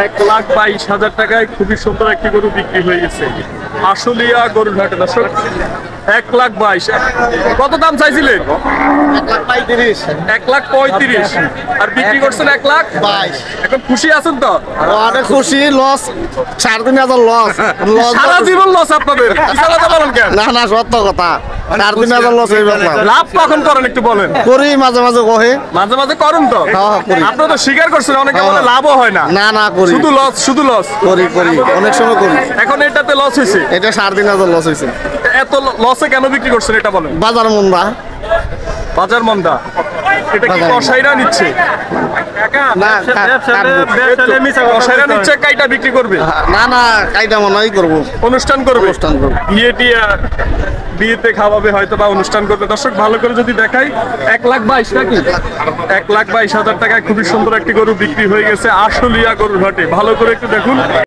1,22,000 টাকায় খুবই সুন্দর একটি গরু বিক্রি হয়ে গেছে আশুলিয়া গরুর হাটে। দর্শক 1,22,000 কত দাম চাইছিলেন? 1,35,000 আর বিক্রি করছেন 1,22,000। এখন খুশি আছেন তো? অনেক খুশি। Loss 3,500 loss. সারা জীবন লস আপনাদের, কি চালাতে পারেন কেন? না না, সত্য কথা। 3,500 লস হয়ে গেল। লাভ কখন করেন একটু বলেন। করি মাঝে মাঝে কহে। মাঝে মাঝে করেন তো? হ্যাঁ, করি। আপনারা তো স্বীকার করছেন অনেকে বলে লাভও হয় না। না না, করি। শুধু লস, শুধু লস। করি অনেক সময় করি। এখন এটাতে লস হয়েছে। এটা 3,500 লস হয়েছে। এত লসে কেন বিক্রি করছেন এটা বলেন। বাজার মন্দা। বাজার মন্দা। এটা কি বাজার মন্দা। কসাইরা নিচ্ছে? না কসাইরা নিচ্ছে, কাইটা বিক্রি করবে। না না, কাইটা মনে হয় করবো। অনুষ্ঠান করবে। অনুষ্ঠান করবো। বিয়েতে খাওয়াবে হয়তো বা অনুষ্ঠান করবে। দর্শক ভালো করে যদি দেখাই 1,22,000 নাকি 1,22,000 টাকায় খুবই সুন্দর একটি গরু বিক্রি হয়ে গেছে আশুলিয়া গরুর হাটে। ভালো করে একটু দেখুন।